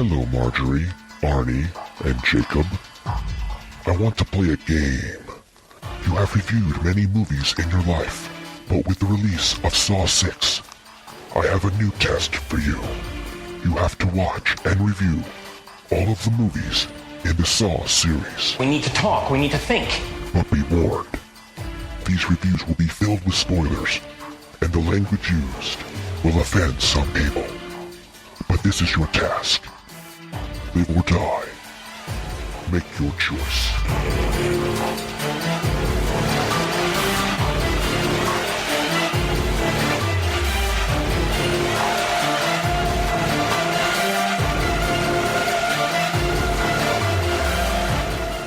Hello, Marjorie, Arnie, and Jacob. I want to play a game. You have reviewed many movies in your life, but with the release of Saw 6, I have a new test for you. You have to watch and review all of the movies in the Saw series. We need to talk. We need to think. But be warned, these reviews will be filled with spoilers, and the language used will offend some people. But this is your task. Live or die. Make your choice.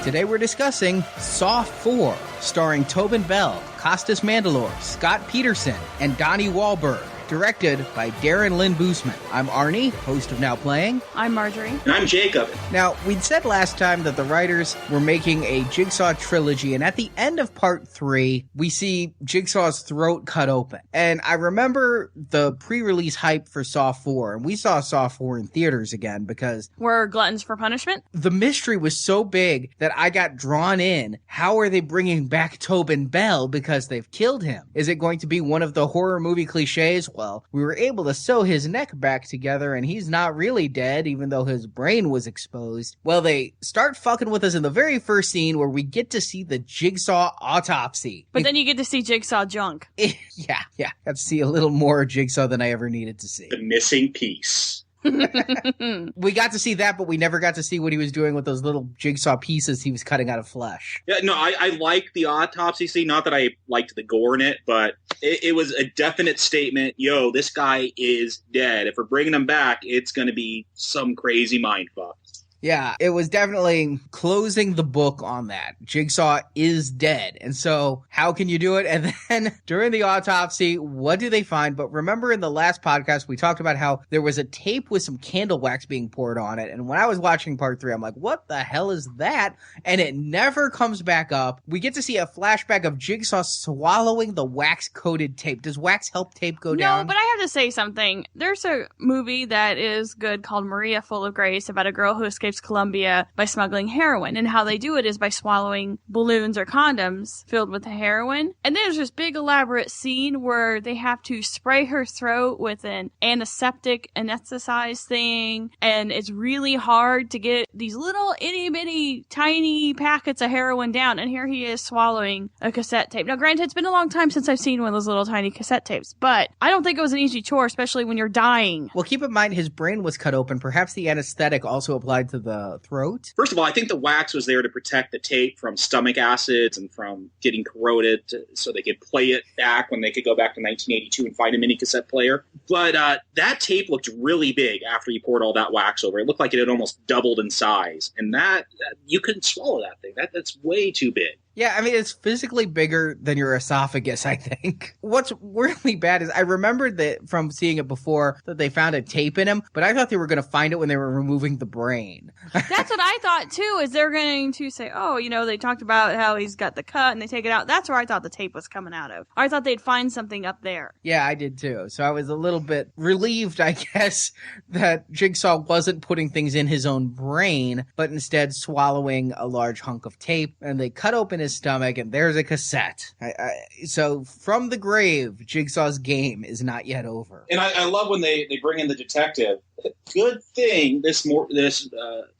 Today we're discussing Saw 4, starring Tobin Bell, Costas Mandylor, Scott Peterson, and Donnie Wahlberg. Directed by Darren Lynn Bousman. I'm Arnie, host of Now Playing. I'm Marjorie. And I'm Jacob. Now, we'd said last time that the writers were making a Jigsaw trilogy, and at the end of part 3, we see Jigsaw's throat cut open. And I remember the pre-release hype for Saw 4, and we saw Saw 4 in theaters again because... We're gluttons for punishment? The mystery was so big that I got drawn in. How are they bringing back Tobin Bell because they've killed him? Is it going to be one of the horror movie cliches? Well, we were able to sew his neck back together and he's not really dead, even though his brain was exposed. Well, they start fucking with us in the very first scene where we get to see the Jigsaw autopsy. But then you get to see Jigsaw junk. Yeah. Got to see a little more Jigsaw than I ever needed to see. The missing piece. We got to see that, but we never got to see what he was doing with those little jigsaw pieces he was cutting out of flesh. Yeah, no, I like the autopsy scene. Not that I liked the gore in it, but it was a definite statement. Yo, this guy is dead. If we're bringing him back, it's going to be some crazy mindfuck. Yeah, it was definitely closing the book on that. Jigsaw is dead. And so how can you do it? And then during the autopsy, what do they find? But remember in the last podcast, we talked about how there was a tape with some candle wax being poured on it. And when I was watching part 3, I'm like, what the hell is that? And it never comes back up. We get to see a flashback of Jigsaw swallowing the wax-coated tape. Does wax help tape go down? No, but I have to say something. There's a movie that is good called Maria Full of Grace about a girl who escapes Colombia by smuggling heroin, and how they do it is by swallowing balloons or condoms filled with the heroin. And there's this big elaborate scene where they have to spray her throat with an antiseptic anesthetized thing, and it's really hard to get these little itty bitty tiny packets of heroin down, and here he is swallowing a cassette tape. Now granted, it's been a long time since I've seen one of those little tiny cassette tapes, but I don't think it was an easy chore, especially when you're dying. Well, keep in mind his brain was cut open. Perhaps the anesthetic also applied to the throat? First of all, I think the wax was there to protect the tape from stomach acids and from getting corroded so they could play it back when they could go back to 1982 and find a mini cassette player. But that tape looked really big after you poured all that wax over. It looked like it had almost doubled in size. And that you couldn't swallow that thing. That's way too big. Yeah, I mean, it's physically bigger than your esophagus, I think. What's really bad is I remembered that from seeing it before that they found a tape in him, but I thought they were going to find it when they were removing the brain. That's what I thought, too, is they're going to say, oh, you know, they talked about how he's got the cut and they take it out. That's where I thought the tape was coming out of. I thought they'd find something up there. Yeah, I did, too. So I was a little bit relieved, I guess, that Jigsaw wasn't putting things in his own brain, but instead swallowing a large hunk of tape, and they cut open his stomach, and there's a cassette. So from the grave, Jigsaw's game is not yet over. And I love when they bring in the detective. Good thing this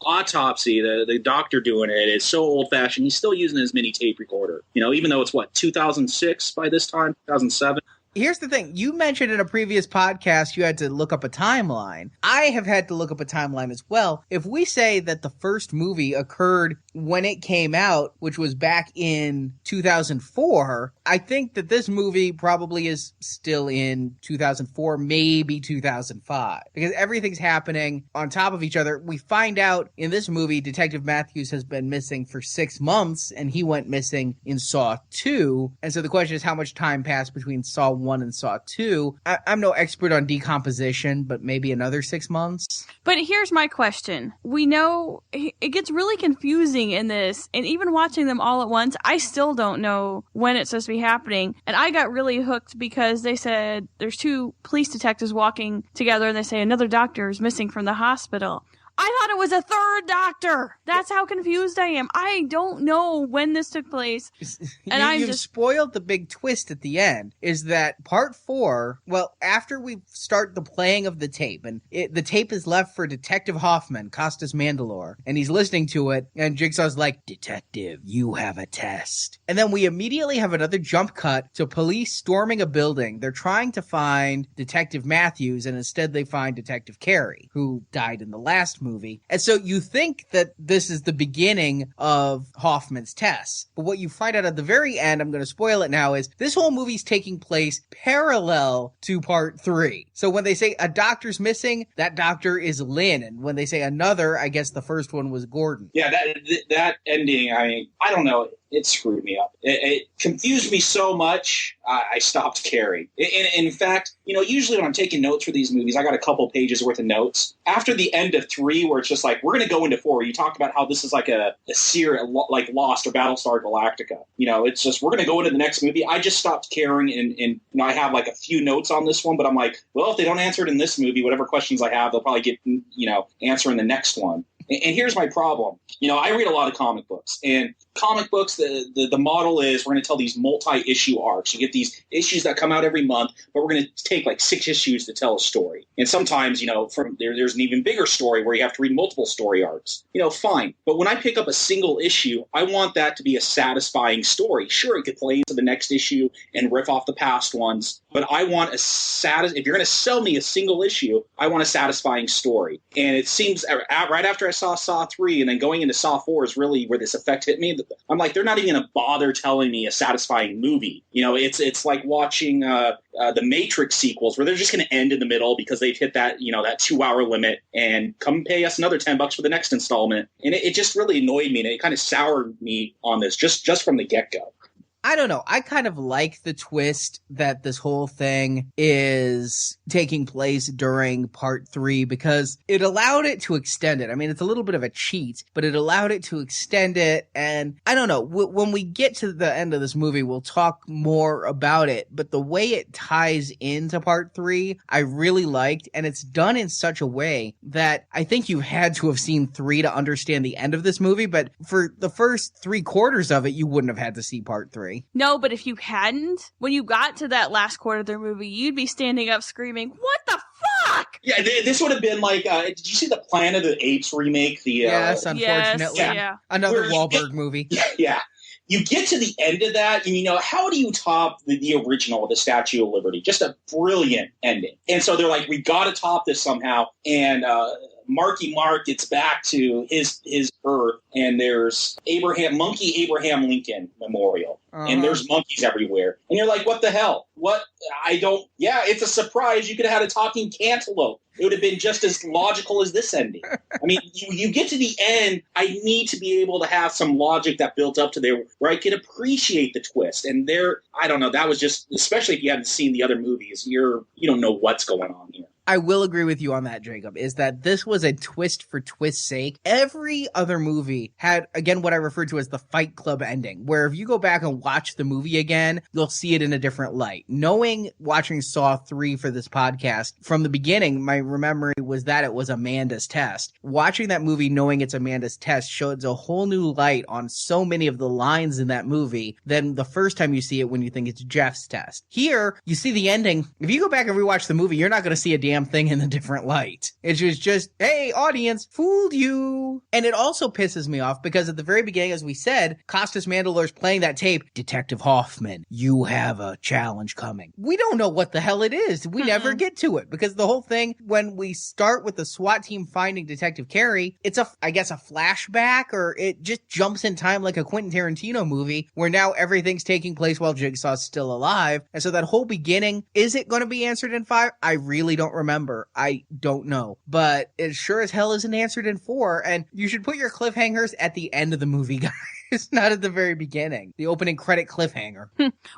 autopsy, the doctor doing it, is so old-fashioned. He's still using his mini tape recorder. You know, even though it's, 2006 by this time? 2007? Here's the thing. You mentioned in a previous podcast you had to look up a timeline. I have had to look up a timeline as well. If we say that the first movie occurred when it came out, which was back in 2004, I think that this movie probably is still in 2004, maybe 2005. Because everything's happening on top of each other. We find out in this movie, Detective Matthews has been missing for 6 months, and he went missing in Saw 2. And so the question is how much time passed between Saw 1 and Saw 2. I'm no expert on decomposition, but maybe another 6 months. But here's my question. We know it gets really confusing in this, and even watching them all at once, I still don't know when it's supposed to be happening. And I got really hooked because they said there's 2 police detectives walking together, and they say another doctor is missing from the hospital. I thought it was a third doctor. That's how confused I am. I don't know when this took place. And You've spoiled the big twist at the end, is that part 4, well, after we start the playing of the tape, and the tape is left for Detective Hoffman, Costas Mandalore, and he's listening to it, and Jigsaw's like, Detective, you have a test. And then we immediately have another jump cut to police storming a building. They're trying to find Detective Matthews, and instead they find Detective Carey, who died in the last movie. And so you think that this is the beginning of Hoffman's tests. But what you find out at the very end, I'm going to spoil it now, is this whole movie's taking place parallel to part 3. So when they say a doctor's missing, that doctor is Lynn. And when they say another, I guess the first one was Gordon. Yeah, that ending, I mean, I don't know. It screwed me up. It confused me so much, I stopped caring. In fact, usually when I'm taking notes for these movies, I got a couple pages worth of notes. After the end of 3, where it's just like, we're going to go into 4, you talked about how this is like a series, like Lost or Battlestar Galactica. It's just, we're going to go into the next movie. I just stopped caring, and I have like a few notes on this one, but I'm like, well, if they don't answer it in this movie, whatever questions I have, they'll probably get, answer in the next one. And here's my problem. I read a lot of comic books, and comic books, the model is we're going to tell these multi-issue arcs. You get these issues that come out every month, but we're going to take like 6 issues to tell a story. And sometimes, from there's an even bigger story where you have to read multiple story arcs. Fine. But when I pick up a single issue, I want that to be a satisfying story. Sure, it could play into the next issue and riff off the past ones, but I want if you're going to sell me a single issue, I want a satisfying story. And it seems right after I saw Saw 3 and then going into Saw 4 is really where this effect hit me. I'm like, they're not even going to bother telling me a satisfying movie. It's like watching the Matrix sequels where they're just going to end in the middle because they've hit that, that 2-hour limit and come pay us another $10 for the next installment. And it just really annoyed me, and it kind of soured me on this just from the get-go. I don't know. I kind of like the twist that this whole thing is taking place during part 3 because it allowed it to extend it. I mean, it's a little bit of a cheat, but it allowed it to extend it. And I don't know. When we get to the end of this movie, we'll talk more about it. But the way it ties into part 3, I really liked. And it's done in such a way that I think you had to have seen 3 to understand the end of this movie. But for the first 3/4 of it, you wouldn't have had to see part 3. No, but if you hadn't, when you got to that last quarter of the movie, you'd be standing up screaming, "What the fuck?" Yeah, this would have been like, did you see the Planet of the Apes remake? Yes, unfortunately. Yes, yeah. Another Wahlberg movie. Yeah. You get to the end of that, and how do you top the original of the Statue of Liberty? Just a brilliant ending. And so they're like, we got to top this somehow. And Marky Mark gets back to his Earth, and there's Monkey Abraham Lincoln Memorial. And there's monkeys everywhere. And you're like, what the hell? It's a surprise. You could have had a talking cantaloupe. It would have been just as logical as this ending. I mean, you get to the end, I need to be able to have some logic that built up to there where I could appreciate the twist. And I don't know, that was just, especially if you haven't seen the other movies, you don't know what's going on here. I will agree with you on that, Jacob, is that this was a twist for twist's sake. Every other movie had, again, what I refer to as the Fight Club ending, where if you go back and watch the movie again, you'll see it in a different light. Watching Saw 3 for this podcast, from the beginning, my memory was that it was Amanda's test. Watching that movie knowing it's Amanda's test shows a whole new light on so many of the lines in that movie than the first time you see it when you think it's Jeff's test. Here, you see the ending. If you go back and rewatch the movie, you're not going to see a damn thing in a different light. It's just, hey, audience, fooled you. And it also pisses me off because at the very beginning, as we said, Costas Mandalore's playing that tape, Detective Hoffman, you have a challenge coming. We don't know what the hell it is. We never get to it because the whole thing, when we start with the SWAT team finding Detective Carey, it's a flashback, or it just jumps in time like a Quentin Tarantino movie where now everything's taking place while Jigsaw's still alive. And so that whole beginning, is it going to be answered in 5? I really don't remember. I don't know. But it sure as hell isn't answered in 4. And you should put your cliffhangers at the end of the movie, guys. It's not at the very beginning. The opening credit cliffhanger.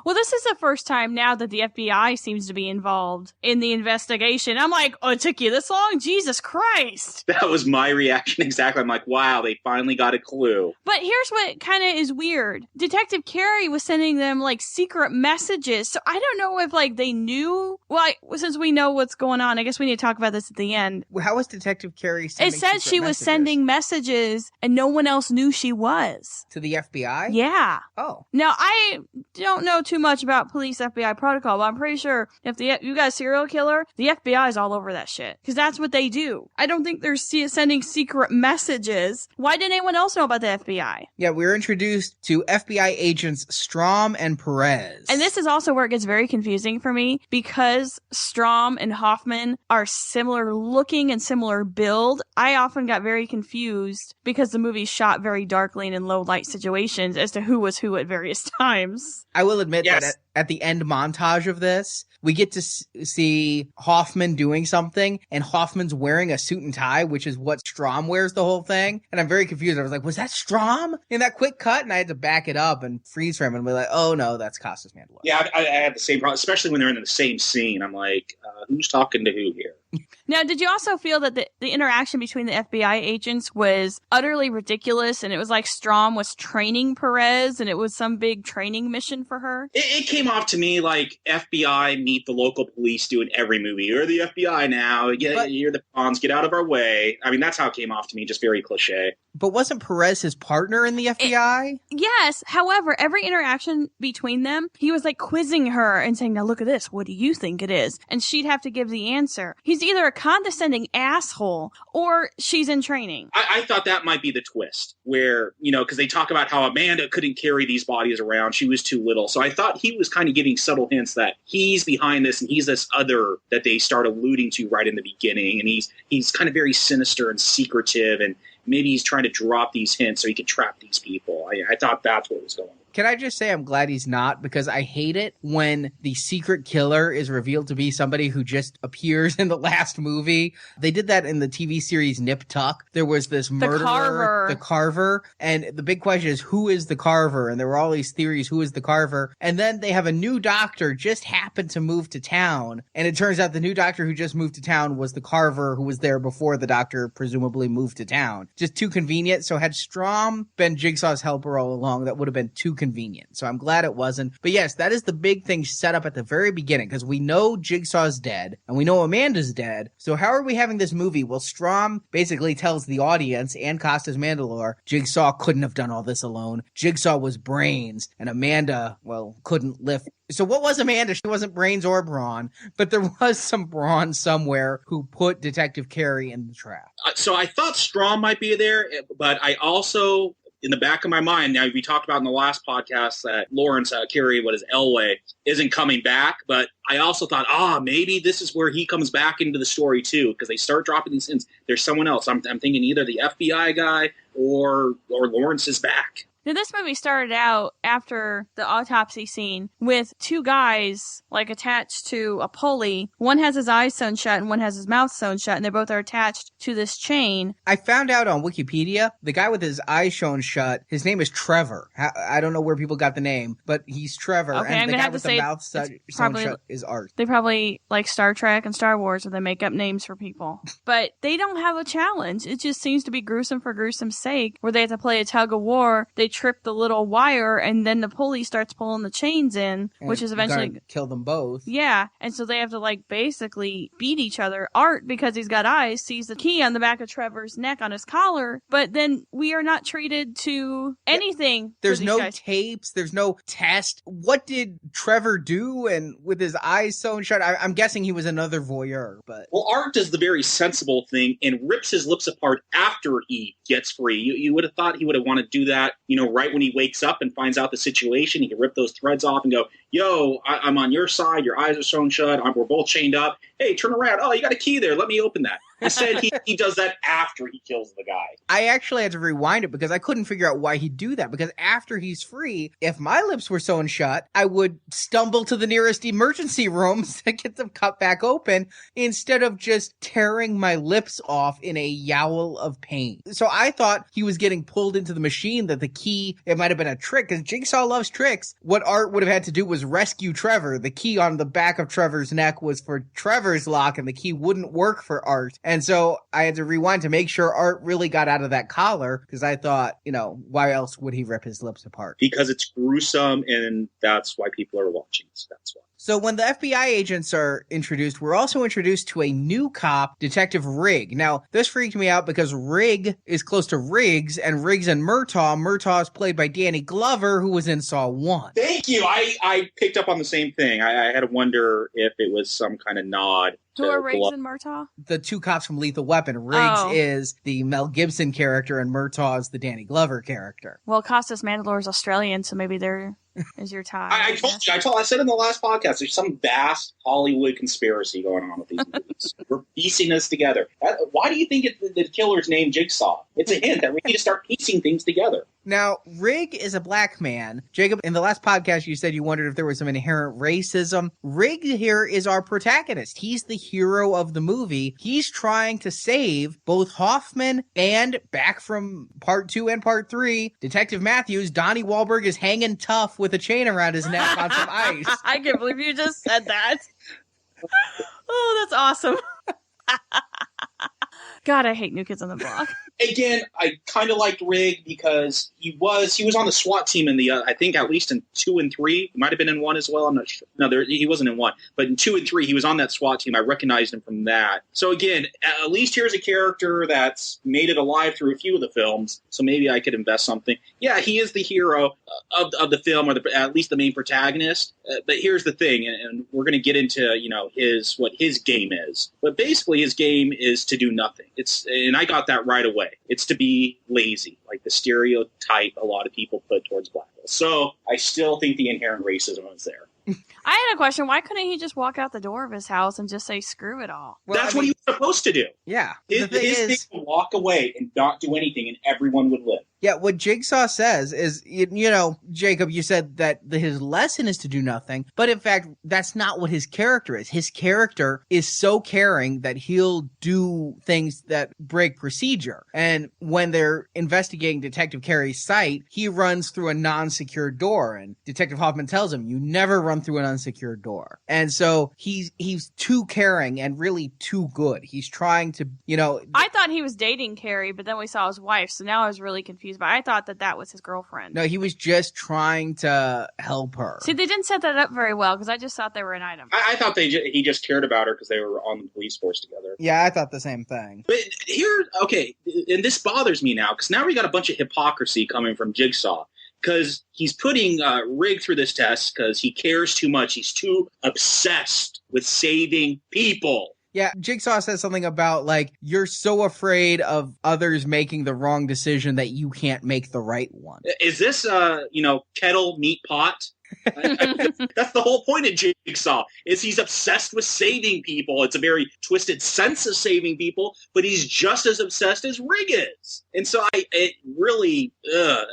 Well, this is the first time now that the FBI seems to be involved in the investigation. I'm like, oh, it took you this long? Jesus Christ. That was my reaction exactly. I'm like, wow, they finally got a clue. But here's what kind of is weird. Detective Carey was sending them, like, secret messages. So I don't know if, like, they knew. Well, since we know what's going on, I guess we need to talk about this at the end. How was Detective Carey sending It said she was sending messages and no one else knew she was. To the FBI? Yeah. Oh. Now, I don't know too much about police FBI protocol, but I'm pretty sure if you got a serial killer, the FBI is all over that shit. Because that's what they do. I don't think they're sending secret messages. Why didn't anyone else know about the FBI? Yeah, we were introduced to FBI agents Strom and Perez. And this is also where it gets very confusing for me, because Strom and Hoffman are similar looking and similar build. I often got very confused because the movie shot very darkly and in low light situations as to who was who at various times. I will admit that at the end montage of this, we get to see Hoffman doing something, and Hoffman's wearing a suit and tie, which is what Strom wears the whole thing. And I'm very confused. I was like, was that Strom in that quick cut? And I had to back it up and freeze frame and be like, oh no, that's Costas Mandylor. Yeah, I had the same problem, especially when they're in the same scene. I'm like, who's talking to who here? Now, did you also feel that the interaction between the FBI agents was utterly ridiculous, and it was like Strom was training Perez, and it was some big training mission for her? It came off to me like FBI meet the local police do in every movie. You're the FBI now. You're the pawns. Get out of our way. I mean, that's how it came off to me, just very cliche. But wasn't Perez his partner in the FBI? Yes. However, every interaction between them, he was like quizzing her and saying, now look at this. What do you think it is? And she'd have to give the answer. He's either a condescending asshole or she's in training. I thought that might be the twist where, because they talk about how Amanda couldn't carry these bodies around. She was too little. So I thought he was kind of giving subtle hints that he's behind this and he's this other that they start alluding to right in the beginning. And he's kind of very sinister and secretive, and maybe he's trying to drop these hints so he can trap these people. I thought that's what was going on. Can I just say I'm glad he's not, because I hate it when the secret killer is revealed to be somebody who just appears in the last movie. They did that in the TV series Nip Tuck. There was this murderer, the Carver, and the big question is, who is the Carver? And there were all these theories, who is the Carver? And then they have a new doctor just happened to move to town, and it turns out the new doctor who just moved to town was the Carver who was there before the doctor presumably moved to town. Just too convenient. So had Strom been Jigsaw's helper all along, that would have been too convenient. So I'm glad it wasn't. But yes, that is the big thing set up at the very beginning, because we know Jigsaw's dead and we know Amanda's dead. So how are we having this movie? Well, Strom basically tells the audience and Costas Mandylor, Jigsaw couldn't have done all this alone. Jigsaw was brains, and Amanda, well, couldn't lift. So what was Amanda? She wasn't brains or brawn, but there was some brawn somewhere who put Detective Carey in the trap. So I thought Strom might be there, but I also, in the back of my mind, now we talked about in the last podcast that Lawrence Carey, Elway, isn't coming back, but I also thought, maybe this is where he comes back into the story too, because they start dropping these hints. There's someone else. I'm thinking either the FBI guy or Lawrence is back. Now, this movie started out after the autopsy scene with two guys, like, attached to a pulley. One has his eyes sewn shut and one has his mouth sewn shut, and they both are attached to this chain. I found out on Wikipedia, the guy with his eyes sewn shut, his name is Trevor. I don't know where people got the name, but he's Trevor. Okay, and the guy with the mouth sewn shut is Art. They probably like Star Trek and Star Wars, where they make up names for people. But they don't have a challenge. It just seems to be gruesome for gruesome's sake, where they have to play a tug of war. They trip the little wire, and then the pulley starts pulling the chains in, and which is eventually kill them both. Yeah, and so they have to like basically beat each other. Art, because he's got eyes, sees the key on the back of Trevor's neck on his collar, but then we are not treated to anything. There's no tapes. There's no test. What did Trevor do? And with his eyes sewn shut, I'm guessing he was another voyeur. But Art does the very sensible thing and rips his lips apart after he gets free. You would have thought he would have wanted to do that, right when he wakes up and finds out the situation. He can rip those threads off and go, yo, I'm on your side. Your eyes are sewn shut. We're both chained up. Hey, turn around. Oh, you got a key there. Let me open that. Instead, he does that after he kills the guy. I actually had to rewind it because I couldn't figure out why he'd do that. Because after he's free, if my lips were sewn shut, I would stumble to the nearest emergency rooms to get them cut back open instead of just tearing my lips off in a yowl of pain. So I thought he was getting pulled into the machine, that the key, it might have been a trick, because Jigsaw loves tricks. What Art would have had to do was rescue Trevor. The key on the back of Trevor's neck was for Trevor's lock, and the key wouldn't work for Art. And so I had to rewind to make sure Art really got out of that collar, because I thought, why else would he rip his lips apart? Because it's gruesome, and that's why people are watching. So that's why. So when the FBI agents are introduced, we're also introduced to a new cop, Detective Rigg. Now, this freaked me out because Rigg is close to Riggs, and Riggs and Murtaugh. Murtaugh is played by Danny Glover, who was in Saw 1. Thank you. I picked up on the same thing. I had to wonder if it was some kind of nod. Who are Riggs and Murtaugh? The two cops from Lethal Weapon. Riggs is the Mel Gibson character, and Murtaugh is the Danny Glover character. Well, Costas Mandylor is Australian, so maybe there is your tie. I told you. I said in the last podcast, there's some vast Hollywood conspiracy going on with these movies. We're piecing this together. Why do you think the killer's named Jigsaw? It's a hint that we need to start piecing things together. Now, Rigg is a black man. Jacob, in the last podcast, you said you wondered if there was some inherent racism. Rigg here is our protagonist. He's the hero of the movie. He's trying to save both Hoffman and, back from part 2 and part 3, Detective Matthews. Donnie Wahlberg is hanging tough with a chain around his neck on some ice. I can't believe you just said that. Oh, that's awesome. God, I hate New Kids on the Block. Again, I kind of liked Rigg because he was on the SWAT team in the I think at least in 2 and 3. He might have been in 1 as well. I'm not sure. No, he wasn't in 1, but in 2 and 3 he was on that SWAT team. I recognized him from that. So again, at least here's a character that's made it alive through a few of the films. So maybe I could invest something. Yeah, he is the hero of the film, or at least the main protagonist. But here's the thing, and we're going to get into what his game is. But basically, his game is to do nothing. And I got that right away. It's to be lazy, like the stereotype a lot of people put towards black people. So I still think the inherent racism is there. I had a question. Why couldn't he just walk out the door of his house and just say, screw it all? Well, that's what he was supposed to do. Yeah. His thing was walk away and not do anything, and everyone would live. Yeah, what Jigsaw says is, Jacob, you said that his lesson is to do nothing, but in fact, that's not what his character is. His character is so caring that he'll do things that break procedure. And when they're investigating Detective Carey's site, he runs through a non-secure door, and Detective Hoffman tells him, you never run through an unsecured door. And so he's too caring and really too good. He's trying to, I thought he was dating Carey, but then we saw his wife, so now I was really confused. But I thought that was his girlfriend. No, he was just trying to help her. See, they didn't set that up very well, because I just thought they were an item. I thought he just cared about her because they were on the police force together. Yeah, I thought the same thing. But here, okay, and this bothers me now, because now we got a bunch of hypocrisy coming from Jigsaw. Because he's putting Rigg through this test because he cares too much. He's too obsessed with saving people. Yeah, Jigsaw says something about, you're so afraid of others making the wrong decision that you can't make the right one. Is this, kettle, meat, pot? That's the whole point of Jigsaw, is he's obsessed with saving people. It's a very twisted sense of saving people, but he's just as obsessed as Rigg is. And so it really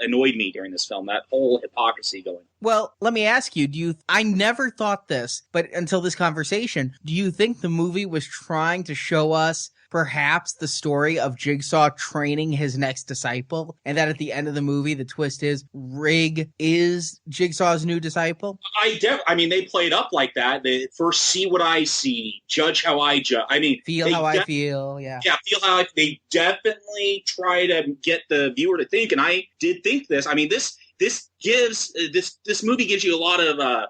annoyed me during this film, that whole hypocrisy going. Well, let me ask you, I never thought this, but until this conversation, do you think the movie was trying to show us perhaps the story of Jigsaw training his next disciple, and that at the end of the movie, the twist is Rigg is Jigsaw's new disciple? I mean, they played up like that. They first see what I see, judge how I judge. I mean, feel how I feel. Yeah. Yeah, feel how they definitely try to get the viewer to think, and I did think this. I mean, this movie gives you a lot of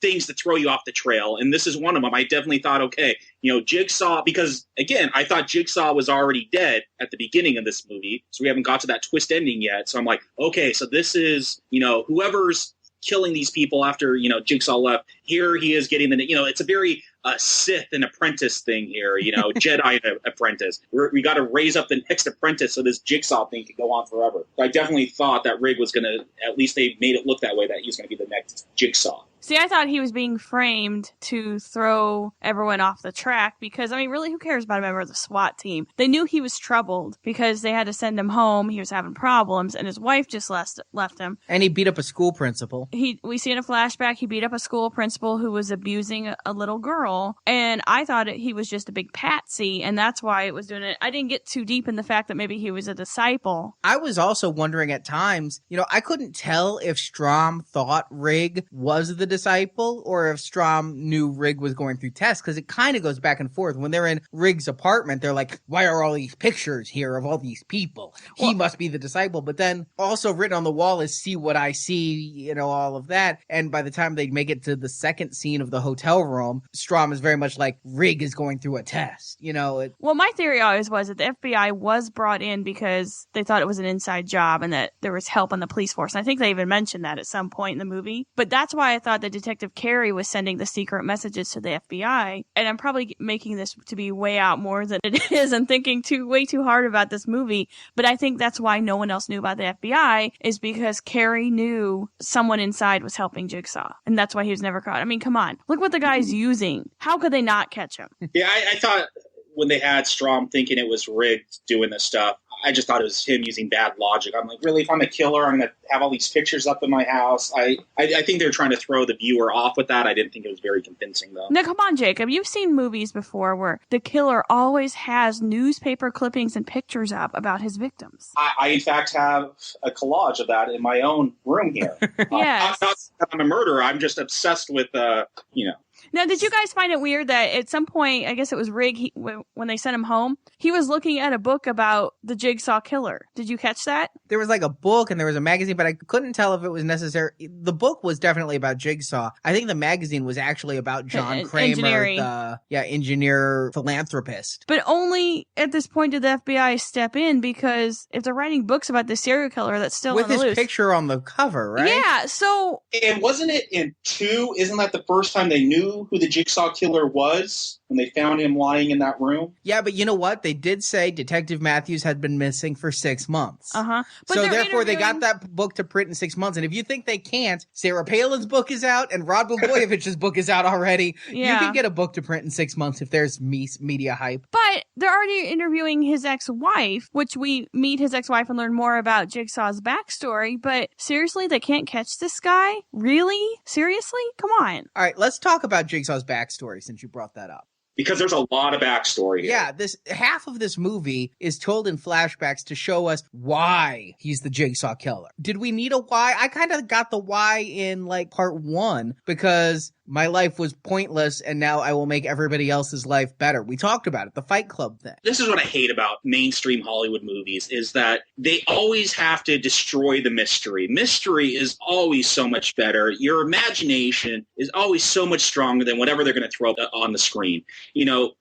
things to throw you off the trail, and this is one of them. I definitely thought, okay, Jigsaw, because again, I thought Jigsaw was already dead at the beginning of this movie, so we haven't got to that twist ending yet. So I'm like, okay, so this is, whoever's killing these people after, Jigsaw left, here he is getting it's a very Sith and apprentice thing here, Jedi and apprentice. We got to raise up the next apprentice so this Jigsaw thing could go on forever. I definitely thought that Rigg was going to, at least they made it look that way, that he was going to be the next Jigsaw. See, I thought he was being framed to throw everyone off the track because, I mean, really, who cares about a member of the SWAT team? They knew he was troubled because they had to send him home. He was having problems, and his wife just left him. And he beat up a school principal. We see in a flashback, he beat up a school principal who was abusing a little girl, and I thought he was just a big patsy, and that's why it was doing it. I didn't get too deep in the fact that maybe he was a disciple. I was also wondering at times, I couldn't tell if Strom thought Rigg was the disciple or if Strom knew Rigg was going through tests, because it kind of goes back and forth. When they're in Rigg's apartment, they're like, why are all these pictures here of all these people? He must be the disciple. But then also written on the wall is see what I see, all of that. And by the time they make it to the second scene of the hotel room, Strom is very much like Rigg is going through a test. Well, my theory always was that the FBI was brought in because they thought it was an inside job and that there was help on the police force. And I think they even mentioned that at some point in the movie. But that's why I thought that Detective Carey was sending the secret messages to the FBI. And I'm probably making this to be way out more than it is and thinking way too hard about this movie. But I think that's why no one else knew about the FBI, is because Carey knew someone inside was helping Jigsaw. And that's why he was never caught. I mean, come on. Look what the guy's using. How could they not catch him? Yeah, I thought when they had Strom thinking it was Rigg doing this stuff, I just thought it was him using bad logic. I'm like, really, if I'm a killer, I'm going to have all these pictures up in my house. I think they're trying to throw the viewer off with that. I didn't think it was very convincing, though. Now, come on, Jacob. You've seen movies before where the killer always has newspaper clippings and pictures up about his victims. I in fact, have a collage of that in my own room here. Yes. I'm a murderer. I'm just obsessed with, Now, did you guys find it weird that at some point, I guess it was Rigg, when they sent him home, he was looking at a book about the Jigsaw killer? Did you catch that? There was like a book and there was a magazine, but I couldn't tell if it was necessary. The book was definitely about Jigsaw. I think the magazine was actually about John Kramer, the engineer philanthropist. But only at this point did the FBI step in, because if they're writing books about the serial killer, that's still with on the his loose. Picture on the cover, right? Yeah, so... And wasn't it in 2? Isn't that the first time they knew who the Jigsaw killer was, when they found him lying in that room? Yeah, but you know what? They did say Detective Matthews had been missing for 6 months. Uh-huh. But so therefore, they got that book to print in 6 months. And if you think they can't, Sarah Palin's book is out and Rod Blagojevich's book is out already. Yeah. You can get a book to print in 6 months if there's media hype. But they're already interviewing his ex-wife, which we meet his ex-wife and learn more about Jigsaw's backstory. But seriously, they can't catch this guy? Really? Seriously? Come on. All right, let's talk about Jigsaw's backstory since you brought that up. Because there's a lot of backstory here. Yeah, half of this movie is told in flashbacks to show us why he's the Jigsaw killer. Did we need a why? I kind of got the why in part 1 because my life was pointless and now I will make everybody else's life better. We talked about it, the Fight Club thing. This is what I hate about mainstream Hollywood movies, is that they always have to destroy the mystery. Mystery is always so much better. Your imagination is always so much stronger than whatever they're going to throw on the screen.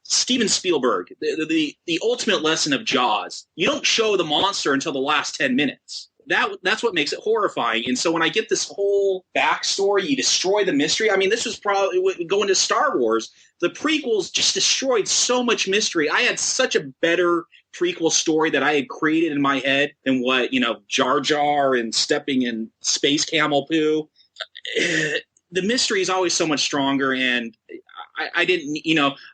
Steven Spielberg, the ultimate lesson of Jaws, you don't show the monster until the last 10 minutes. That's what makes it horrifying. And so when I get this whole backstory, you destroy the mystery. I mean, this was probably going to Star Wars. The prequels just destroyed so much mystery. I had such a better prequel story that I had created in my head than what, Jar Jar and stepping in space camel poo. The mystery is always so much stronger, and I didn't,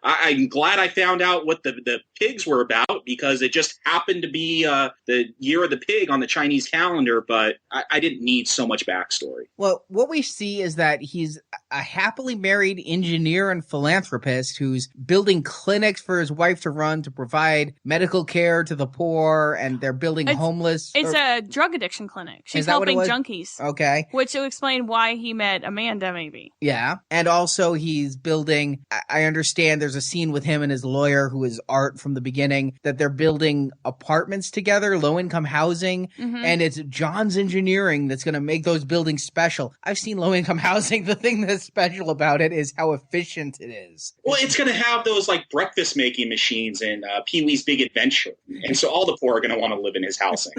I'm glad I found out what the pigs were about, because it just happened to be the year of the pig on the Chinese calendar, but I didn't need so much backstory. Well, what we see is that he's a happily married engineer and philanthropist who's building clinics for his wife to run to provide medical care to the poor, and they're building homeless. It's a drug addiction clinic. She's helping junkies. Okay. Which will explain why he met Amanda, maybe. Yeah. And also he's building, I understand there's a scene with him and his lawyer, who is Art from the beginning, that they're building apartments together, low-income housing, and it's John's engineering that's going to make those buildings special. I've seen low-income housing. The thing that's special about it is how efficient it is. Well, it's going to have those breakfast making machines in Pee-wee's Big Adventure. And so all the poor are going to want to live in his housing.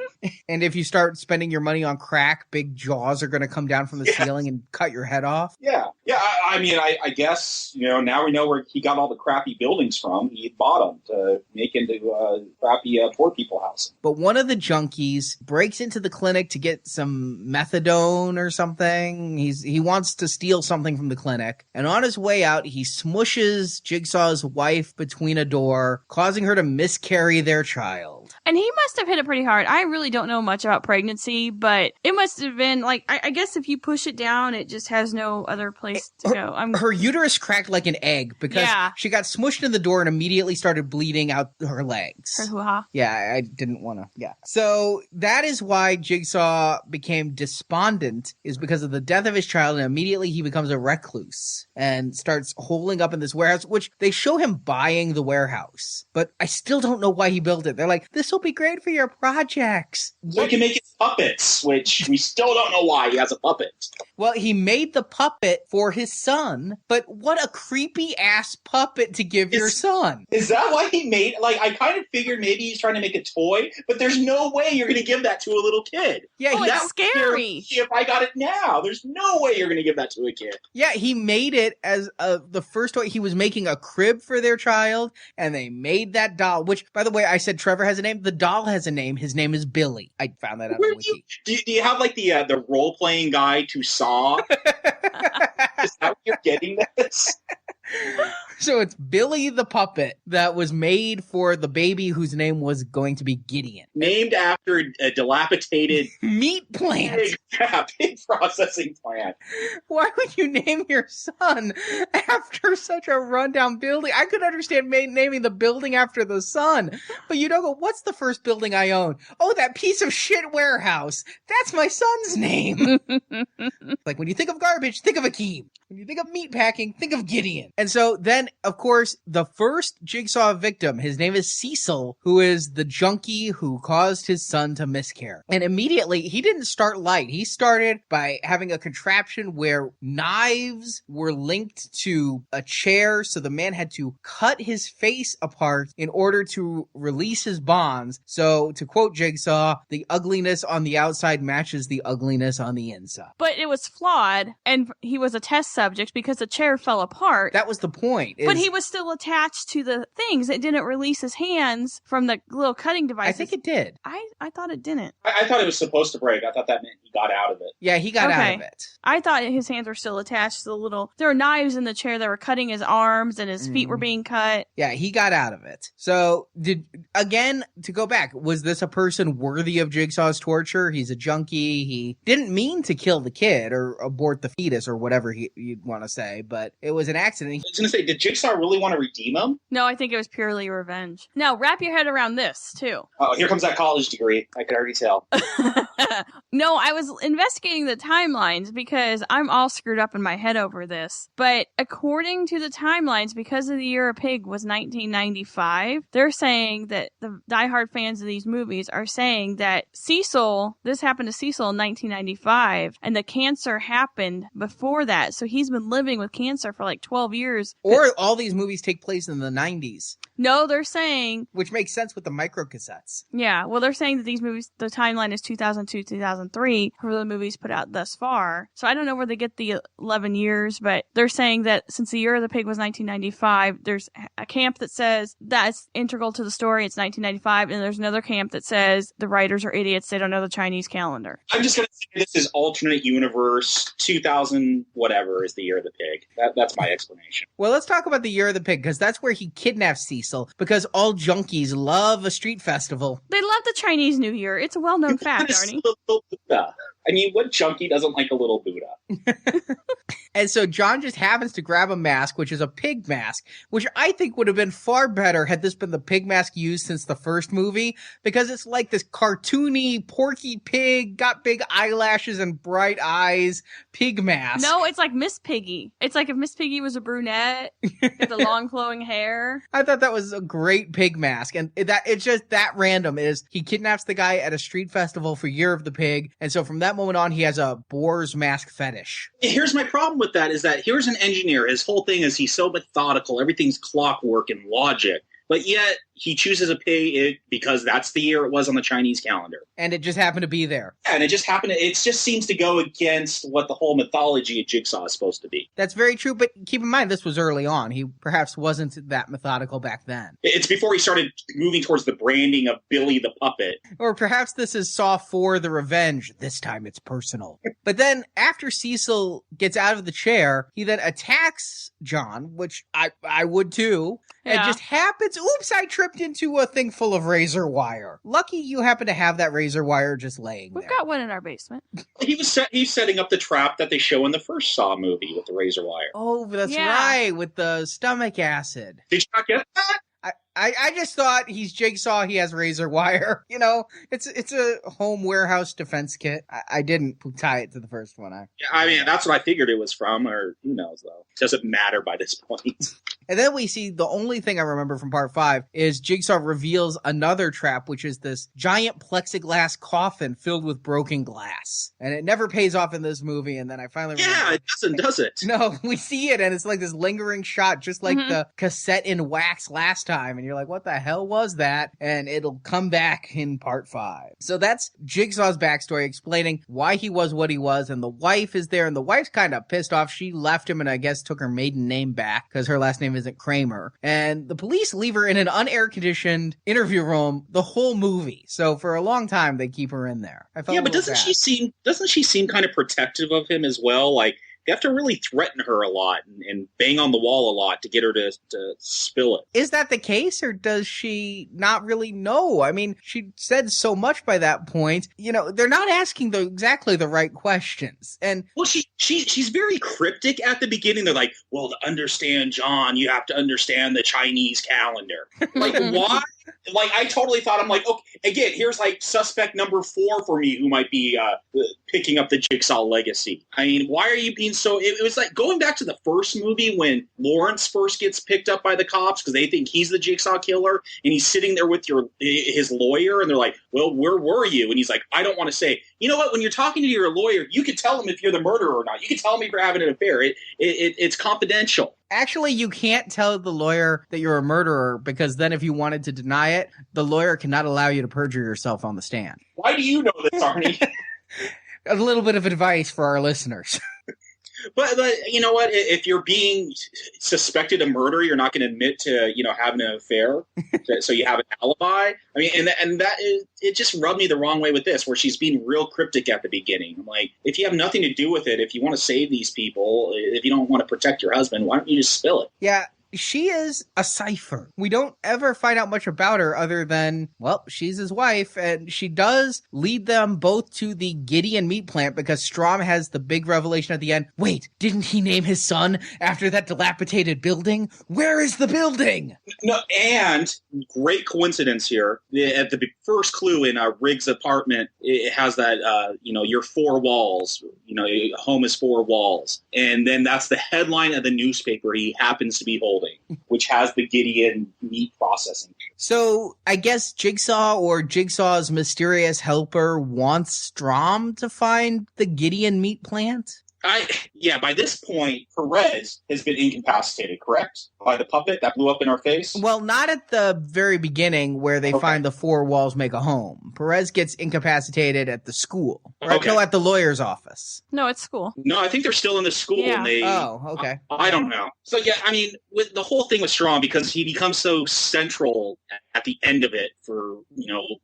And if you start spending your money on crack, big jaws are going to come down from the ceiling and cut your head off. Yeah. I mean, I guess, now we know where he got all the crappy buildings from. He bought them to make into crappy poor people housing. But one of the junkies breaks into the clinic to get some methadone or something. He wants to steal something from the clinic. And on his way out, he smushes Jigsaw's wife between a door, causing her to miscarry their child. And he must have hit it pretty hard. I really don't know much about pregnancy, but it must have been like, I guess if you push it down, it just has no other place to go. Her uterus cracked like an egg because she got smushed in the door and immediately started bleeding out her legs. Her hoo-ha. Yeah, I didn't want to. Yeah. So that is why Jigsaw became despondent, is because of the death of his child, and immediately he becomes a recluse and starts holing up in this warehouse, which they show him buying the warehouse. But I still don't know why he built it. They're like, this will be great for your projects. So he can make his puppets, which we still don't know why he has a puppet. Well, he made the puppet for his son, but what a creepy-ass puppet to give your son. Is that why he made... Like, I kind of figured maybe he's trying to make a toy, but there's no way you're going to give that to a little kid. Yeah, it's scary. If I got it now, there's no way you're going to give that to a kid. Yeah, he made it as the first toy. He was making a crib for their child, and they made that doll, which, by the way, I said Trevor has a name. The doll has a name. His name is Billy. I found that out on Wiki. Do you have, like, the role-playing guide to Saw? Is that what you're getting this? So it's Billy the puppet that was made for the baby whose name was going to be Gideon. Named after a dilapidated meat plant. Pig processing plant. Why would you name your son after such a rundown building? I could understand naming the building after the son, but you don't go, what's the first building I own? Oh, that piece of shit warehouse. That's my son's name. Like when you think of garbage, think of Akeem. When you think of meat packing, think of Gideon. And so then, of course, the first Jigsaw victim, his name is Cecil, who is the junkie who caused his son to miscarry. And immediately, he didn't start light. He started by having a contraption where knives were linked to a chair, so the man had to cut his face apart in order to release his bonds. So, to quote Jigsaw, the ugliness on the outside matches the ugliness on the inside. But it was flawed, and he was a test subject because the chair fell apart. That was the point. But he was still attached to the things. It didn't release his hands from the little cutting devices. I think it did. I thought it didn't. I thought it was supposed to break. I thought that meant he got out of it. Yeah, he got out of it. I thought his hands were still attached to the little... There were knives in the chair that were cutting his arms, and his feet were being cut. Yeah, he got out of it. So, to go back, was this a person worthy of Jigsaw's torture? He's a junkie. He didn't mean to kill the kid or abort the fetus or whatever you'd want to say, but it was an accident. I was going to say, did Jigsaw really want to redeem him? No, I think it was purely revenge. Now, wrap your head around this, too. Oh, here comes that college degree. I could already tell. No, I was investigating the timelines because I'm all screwed up in my head over this. But according to the timelines, because of the Year of Pig was 1995, they're saying that the diehard fans of these movies are saying that this happened to Cecil in 1995, and the cancer happened before that. So he's been living with cancer for like 12 years. Or all these movies take place in the 90s. No, they're saying... Which makes sense with the microcassettes. Yeah, well, they're saying that these movies, the timeline is 2002, 2003 for the movies put out thus far. So I don't know where they get the 11 years, but they're saying that since the Year of the Pig was 1995, there's a camp that says that's integral to the story, it's 1995, and there's another camp that says the writers are idiots, they don't know the Chinese calendar. I'm just going to say this is alternate universe, 2000 whatever is the Year of the Pig. That's my explanation. Well, let's talk about the Year of the Pig, because that's where he kidnaps Cecil, because all junkies love a street festival. They love the Chinese New Year. It's a well-known fact, Arnie. I mean, what junkie doesn't like a little Buddha? And so John just happens to grab a mask, which is a pig mask, which I think would have been far better had this been the pig mask used since the first movie, because it's like this cartoony, porky pig, got big eyelashes and bright eyes, pig mask. No, it's like Miss Piggy. It's like if Miss Piggy was a brunette with the long flowing hair. I thought that was a great pig mask, and it's just that random. Is he kidnaps the guy at a street festival for Year of the Pig, and so from that moment on, he has a boar's mask fetish. Here's my problem with that, is that here's an engineer. His whole thing is he's so methodical. Everything's clockwork and logic. but yet he chooses to pay it because that's the year it was on the Chinese calendar. And it just happened to be there. Yeah, and it just happened. It just seems to go against what the whole mythology of Jigsaw is supposed to be. That's very true, but keep in mind, this was early on. He perhaps wasn't that methodical back then. It's before he started moving towards the branding of Billy the Puppet. Or perhaps this is Saw 4, The Revenge. This time it's personal. But then, after Cecil gets out of the chair, he then attacks John, which I would too, and just happens, oops, I tripped into a thing full of razor wire. Lucky you happen to have that razor wire just laying there. We've got one in our basement. He's setting up the trap that they show in the first Saw movie with the razor wire. Oh, that's right, with the stomach acid. Did you not get that? I just thought he's Jigsaw, he has razor wire. You know, it's a home warehouse defense kit. I didn't tie it to the first one. I mean, that's what I figured it was from, or who knows, though. It doesn't matter by this point. And then we see the only thing I remember from part 5 is Jigsaw reveals another trap, which is this giant plexiglass coffin filled with broken glass. And it never pays off in this movie, and then I finally remember. Yeah, it doesn't, does it? No, we see it, and it's like this lingering shot, just like the cassette in wax last time, and you're like, what the hell was that? And it'll come back in part 5. So that's Jigsaw's backstory, explaining why he was what he was, and the wife is there, and the wife's kind of pissed off. She left him and I guess took her maiden name back because her last name isn't Kramer. And the police leave her in an unair-conditioned interview room the whole movie. So for a long time, they keep her in there. I felt but doesn't she seem kind of protective of him as well? Like, you have to really threaten her a lot and bang on the wall a lot to get her to spill it. Is that the case, or does she not really know? I mean, she said so much by that point. You know, they're not asking exactly the right questions. And well, she's very cryptic at the beginning. They're like, well, to understand John, you have to understand the Chinese calendar. Like, why? Like, I totally thought, I'm like, okay, again, here's like suspect number 4 for me who might be picking up the Jigsaw legacy. I mean, why are you being so... It was like going back to the first movie when Lawrence first gets picked up by the cops because they think he's the Jigsaw killer, and he's sitting there with his lawyer, and they're like, well, where were you? And he's like, I don't want to say. You know what? When you're talking to your lawyer, you can tell him if you're the murderer or not. You can tell him if you're having an affair. It's confidential. Actually, you can't tell the lawyer that you're a murderer, because then if you wanted to deny it, the lawyer cannot allow you to perjure yourself on the stand. Why do you know this, Arnie? A little bit of advice for our listeners. But you know what? If you're being suspected of murder, you're not going to admit to having an affair, so you have an alibi. I mean, and that it just rubbed me the wrong way with this, where she's being real cryptic at the beginning. I'm like, if you have nothing to do with it, if you want to save these people, if you don't want to protect your husband, why don't you just spill it? Yeah. She is a cipher. We don't ever find out much about her other than, well, she's his wife, and she does lead them both to the Gideon meat plant because Strom has the big revelation at the end. Wait, didn't he name his son after that dilapidated building? Where is the building? No, and great coincidence here. At the first clue in Rigg's apartment, it has that, your 4 walls, home is 4 walls. And then that's the headline of the newspaper he happens to be holding, which has the Gideon meat processing. So I guess Jigsaw or Jigsaw's mysterious helper wants Strom to find the Gideon meat plant? By this point, Perez has been incapacitated, correct? By the puppet that blew up in our face? Well, not at the very beginning where they find the 4 walls make a home. Perez gets incapacitated at the school. Right? Okay. No, at the lawyer's office. No, it's school. No, I think they're still in the school. Yeah. And they, okay. I don't know. So, yeah, I mean, with the whole thing with Strom, because he becomes so central at the end of it for,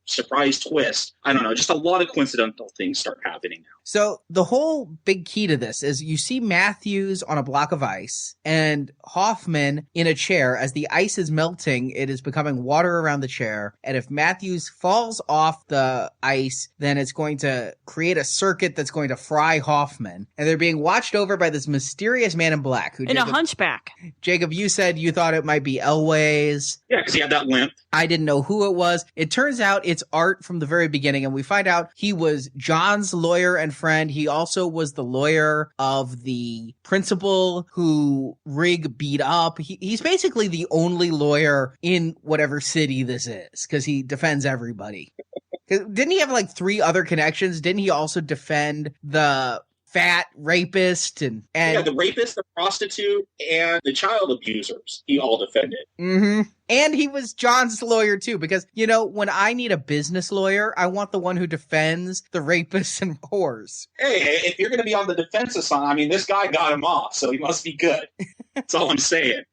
surprise twist. I don't know. Just a lot of coincidental things start happening now. So the whole big key to this is you see Matthews on a block of ice and Hoffman in a chair. As the ice is melting, it is becoming water around the chair. And if Matthews falls off the ice, then it's going to create a circuit that's going to fry Hoffman. And they're being watched over by this mysterious man in black. In a hunchback. Jacob, you said you thought it might be Elway's. Yeah, because he had that limp. I didn't know who it was. It turns out it's Art from the very beginning, and we find out he was John's lawyer and friend. He also was the lawyer of the principal who Rigg beat up. He's basically the only lawyer in whatever city this is, because he defends everybody. Didn't he have like 3 other connections? Didn't he also defend the fat rapist and yeah, the rapist, the prostitute, and the child abusers, he all defended. Mm-hmm. And he was John's lawyer, too, because, when I need a business lawyer, I want the one who defends the rapists and whores. Hey, if you're going to be on the defensive side, I mean, this guy got him off, so he must be good. That's all I'm saying.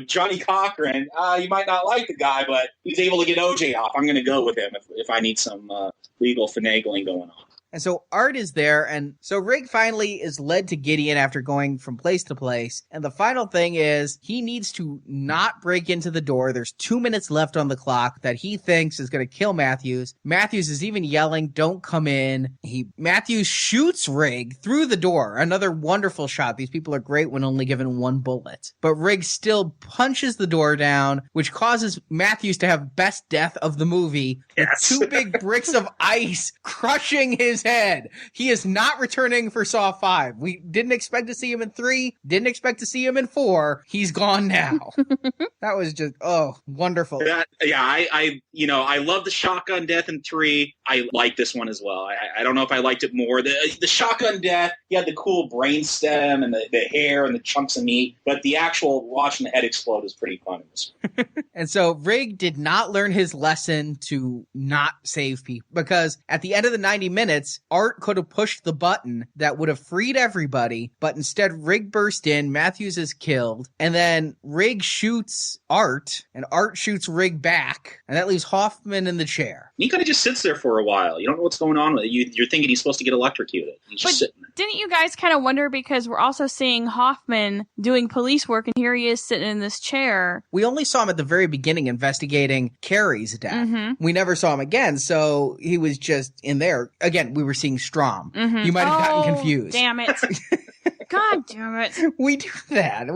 Johnny Cochran, you might not like the guy, but he's able to get OJ off. I'm going to go with him if I need some legal finagling going on. And so Art is there, and so Rigg finally is led to Gideon after going from place to place. And the final thing is he needs to not break into the door. There's 2 minutes left on the clock that he thinks is going to kill Matthews. Matthews is even yelling, "Don't come in." Matthews shoots Rigg through the door. Another wonderful shot. These people are great when only given one bullet. But Rigg still punches the door down, which causes Matthews to have best death of the movie. Yes. With 2 big bricks of ice crushing his head. He is not returning for Saw 5. We didn't expect to see him in 3, didn't expect to see him in 4. He's gone now. That was just, wonderful. I love the shotgun death in 3. I like this one as well. I don't know if I liked it more. The shotgun death, he had the cool brain stem and the hair and the chunks of meat, but the actual watching the head explode is pretty fun. And so Rigg did not learn his lesson to not save people, because at the end of the 90 minutes, Art could have pushed the button that would have freed everybody, but instead Rigg burst in, Matthews is killed, and then Rigg shoots Art, and Art shoots Rigg back, and that leaves Hoffman in the chair. He kind of just sits there for a while. You don't know what's going on with it. You're thinking he's supposed to get electrocuted. He's just sitting there. Didn't you guys kind of wonder, because we're also seeing Hoffman doing police work, and here he is sitting in this chair. We only saw him at the very beginning investigating Carrie's death. Mm-hmm. We never saw him again, so he was just in there. Again, we were seeing Strom. Mm-hmm. You might have gotten confused. Damn it. God damn it. We do that.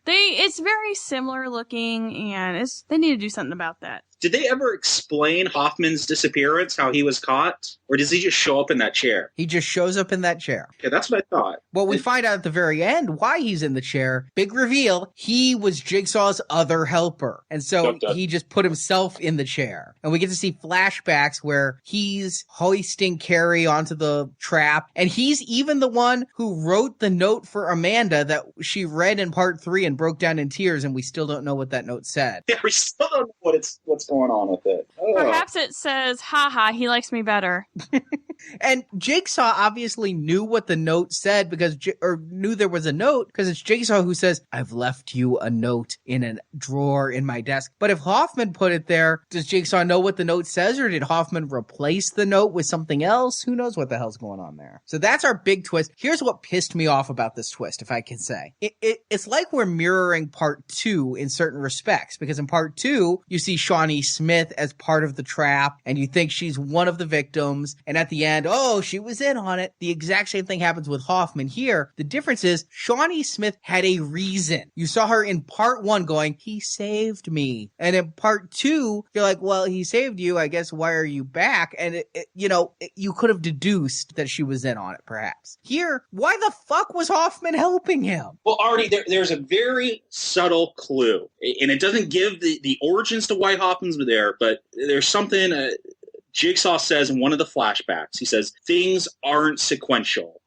It's very similar looking, and they need to do something about that. Did they ever explain Hoffman's disappearance, how he was caught? Or does he just show up in that chair? He just shows up in that chair. Okay, that's what I thought. Well, we find out at the very end why he's in the chair. Big reveal, he was Jigsaw's other helper. And so he just put himself in the chair. And we get to see flashbacks where he's hoisting Carrie onto the trap. And he's even the one who wrote the note for Amanda that she read in part 3 and broke down in tears, and we still don't know what that note said. Yeah, we still don't know what's going on with it. Oh. Perhaps it says, haha, he likes me better. And Jigsaw obviously knew what the note said or knew there was a note, because it's Jigsaw who says, "I've left you a note in a drawer in my desk." But if Hoffman put it there, does Jigsaw know what the note says, or did Hoffman replace the note with something else? Who knows what the hell's going on there? So that's our big twist. Here's what pissed me off about this twist, if I can say. It's like we're mirroring part 2 in certain respects, because in part 2, you see Shawnee Smith as part of the trap, and you think she's one of the victims, and at the end, she was in on it. The exact same thing happens with Hoffman here. The difference is Shawnee Smith had a reason. You saw her in part 1 going, "He saved me." And in part 2, you're like, well, he saved you. I guess why are you back? And you could have deduced that she was in on it, perhaps. Here, why the fuck was Hoffman helping him? Well, Artie, there's a very subtle clue, and it doesn't give the origins to why Hoffman's there, but there's something Jigsaw says in one of the flashbacks. He says, things aren't sequential.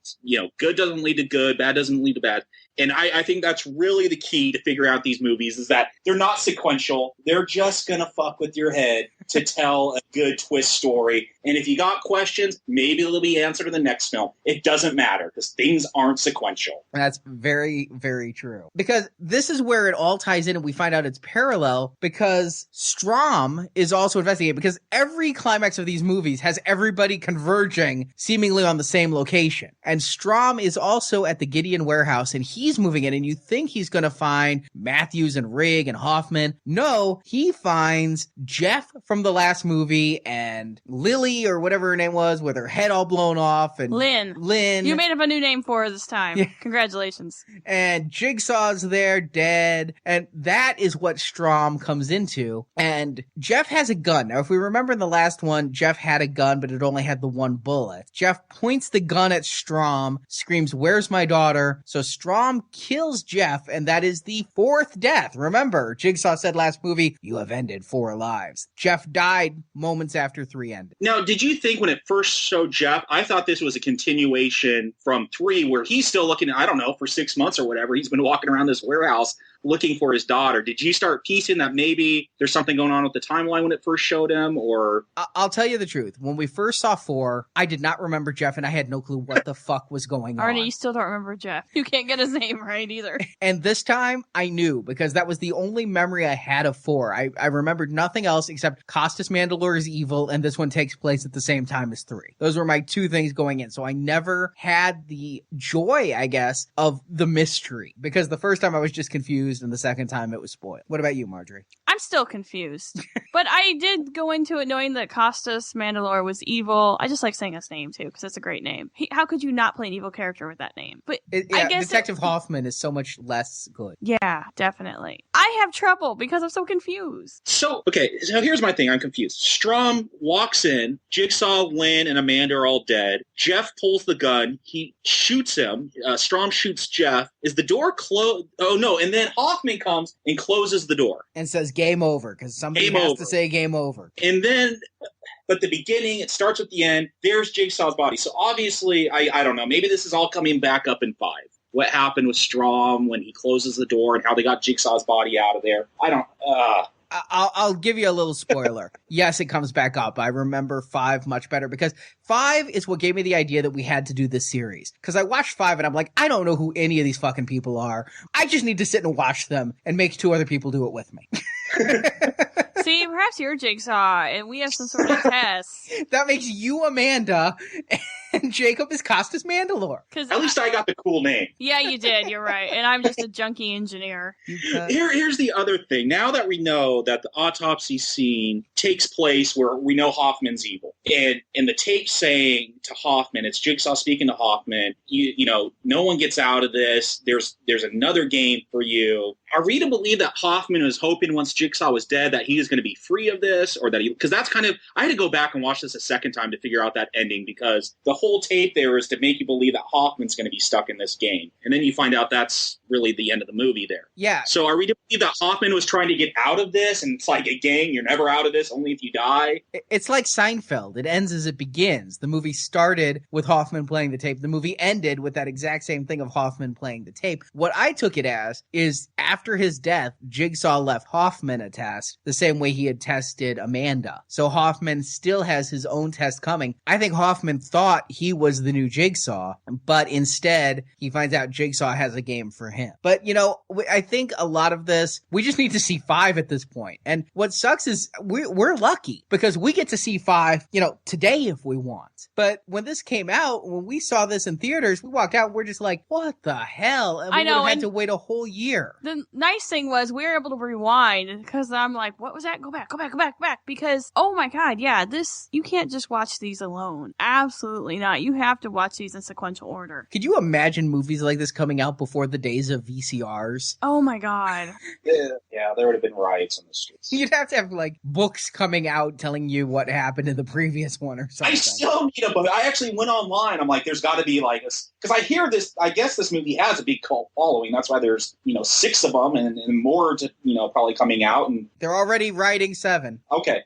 Good doesn't lead to good, bad doesn't lead to bad. And I think that's really the key to figure out these movies, is that they're not sequential. They're just going to fuck with your head to tell a good twist story. And if you got questions, maybe they'll be answered in the next film. It doesn't matter, because things aren't sequential. That's very, very true. Because this is where it all ties in, and we find out it's parallel, because Strom is also investigating, because every climax of these movies has everybody converging seemingly on the same location. And Strom is also at the Gideon warehouse, and he's moving in, and you think he's going to find Matthews and Rigg and Hoffman. No, he finds Jeff from the last movie and Lily, or whatever her name was, with her head all blown off. And Lynn. You made up a new name for her this time. Yeah. Congratulations. And Jigsaw's there, dead. And that is what Strom comes into. And Jeff has a gun. Now, if we remember in the last one, Jeff had a gun, but it only had the one bullet. Jeff points the gun at Strom, screams, "Where's my daughter?" So Strom Strom kills Jeff, and that is the 4th death. Remember, Jigsaw said last movie, you have ended 4 lives. Jeff died moments after 3 ended. Now, did you think when it first showed Jeff, I thought this was a continuation from 3 where he's still looking, I don't know, for 6 months or whatever, he's been walking around this warehouse looking for his daughter. Did you start piecing that maybe there's something going on with the timeline when it first showed him, or? I'll tell you the truth. When we first saw 4, I did not remember Jeff, and I had no clue what the fuck was going on. Arnie, you still don't remember Jeff. You can't get his name right either. And this time, I knew, because that was the only memory I had of 4. I remembered nothing else except Costas Mandalore is evil, and this one takes place at the same time as 3. Those were my 2 things going in. So I never had the joy, I guess, of the mystery, because the first time I was just confused, and the second time it was spoiled. What about you, Marjorie? I'm still confused. But I did go into it knowing that Costas Mandalore was evil. I just like saying his name, too, because it's a great name. How could you not play an evil character with that name? But I guess Detective Hoffman is so much less good. Yeah, definitely. I have trouble because I'm so confused. So here's my thing. I'm confused. Strom walks in. Jigsaw, Lynn, and Amanda are all dead. Jeff pulls the gun. He shoots him. Strom shoots Jeff. Is the door closed? Oh, no. And then Hoffman comes and closes the door. And says game over, because somebody has to say game over. And then, but the beginning, it starts with the end. There's Jigsaw's body. So obviously, I don't know. Maybe this is all coming back up in 5. What happened with Strom when he closes the door and how they got Jigsaw's body out of there. I don't... I'll give you a little spoiler. Yes, it comes back up. I remember 5 much better, because 5 is what gave me the idea that we had to do this series. Because I watched 5 and I'm like, I don't know who any of these fucking people are. I just need to sit and watch them and make 2 other people do it with me. See, perhaps you're Jigsaw and we have some sort of test. That makes you Amanda and Jacob is Costas Mandalore. At least I got the cool name. Yeah, you did. You're right. And I'm just a junkie engineer. Here's the other thing. Now that we know that the autopsy scene takes place where we know Hoffman's evil, and the tape saying to Hoffman, it's Jigsaw speaking to Hoffman, you know, no one gets out of this. There's another game for you. Are we to believe that Hoffman was hoping once Jigsaw was dead that he was going to be free of this, or that because that's kind of, I had to go back and watch this a second time to figure out that ending, because the whole tape there is to make you believe that Hoffman's going to be stuck in this game. And then you find out that's really the end of the movie there. Yeah. So are we to believe that Hoffman was trying to get out of this, and it's like a gang, you're never out of this, only if you die? It's like Seinfeld. It ends as it begins. The movie started with Hoffman playing the tape. The movie ended with that exact same thing of Hoffman playing the tape. What I took it as is after his death, Jigsaw left Hoffman a test the same way he had tested Amanda. So Hoffman still has his own test coming. I think Hoffman thought he was the new Jigsaw, but instead he finds out Jigsaw has a game for him. But, you know, I think a lot of this, we just need to see 5 at this point. And what sucks is we're lucky because we get to see 5, you know, today if we want. But when this came out, when we saw this in theaters, we walked out, we're just like, what the hell? And we would have had to wait a whole year. The nice thing was we were able to rewind, because I'm like, what was that? Go back. Because, oh my God, yeah, you can't just watch these alone. Absolutely not. You have to watch these in sequential order. Could you imagine movies like this coming out before the days of VCRs? Oh my God. Yeah, there would have been riots on the streets. You'd have to have, like, books coming out telling you what happened in the previous one or something. I still need a book. I actually went online. I'm like, there's got to be like this, because I hear this. I guess this movie has a big cult following. That's why there's 6 of them and more to probably coming out. And they're already writing 7. Okay,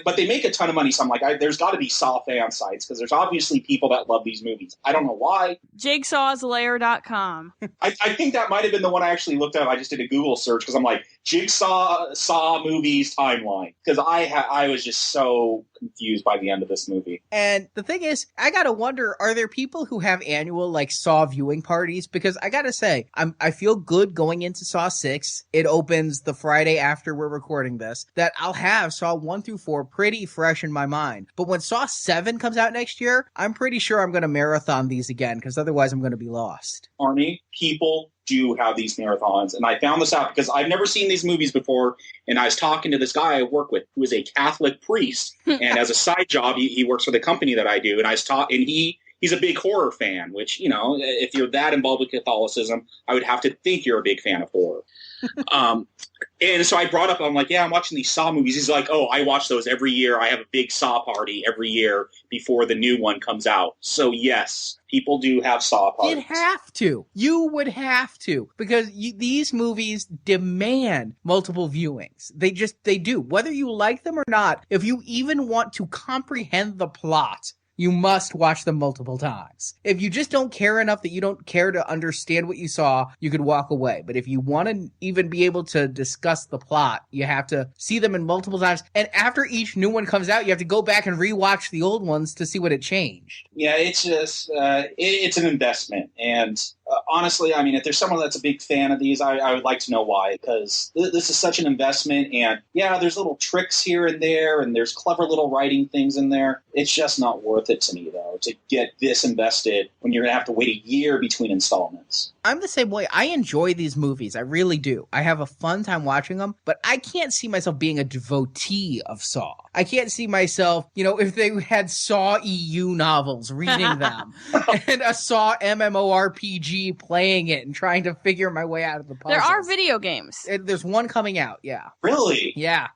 but they make a ton of money. So I'm like, there's got to be Saw fan sites, because there's obviously people that love these movies. I don't know why. Jigsawslayer.com. I think that might have been the one I actually looked at. I just did a Google search because I'm like, Jigsaw Saw movies timeline, because I was just so confused by the end of this movie. And the thing is, I gotta wonder, are there people who have annual like Saw viewing parties? Because I gotta say, I feel good going into Saw 6. It opens the Friday after we're recording this, that I'll have Saw 1 through 4 pretty fresh in my mind. But when Saw 7 comes out next year, I'm pretty sure I'm gonna marathon these again, because otherwise I'm gonna be lost. Arnie, people do have these marathons, and I found this out because I've never seen these movies before, and I was talking to this guy I work with who is a Catholic priest, and as a side job he works for the company that I do, and I was and he he's a big horror fan, which, you know, if you're that involved with Catholicism, I would have to think you're a big fan of horror. And so I brought up, I'm like, yeah, I'm watching these Saw movies. He's like, oh, I watch those every year. I have a big Saw party every year before the new one comes out. So yes, people do have Saw parties. You'd have to. You would have to. Because these movies demand multiple viewings. They do. Whether you like them or not, if you even want to comprehend the plot, you must watch them multiple times. If you just don't care enough that you don't care to understand what you saw, you could walk away. But if you want to even be able to discuss the plot, you have to see them in multiple times. And after each new one comes out, you have to go back and rewatch the old ones to see what it changed. Yeah, it's just, it's an investment. And honestly, I mean, if there's someone that's a big fan of these, I would like to know why, because this is such an investment. And yeah, there's little tricks here and there, and there's clever little writing things in there. It's just not worth it to me, though, to get this invested when you're going to have to wait a year between installments. I'm the same way. I enjoy these movies. I really do. I have a fun time watching them, but I can't see myself being a devotee of Saw. I can't see myself, you know, if they had Saw EU novels, reading them, and a Saw MMORPG playing it and trying to figure my way out of the puzzles. There are video games. There's one coming out, yeah. Really? Yeah.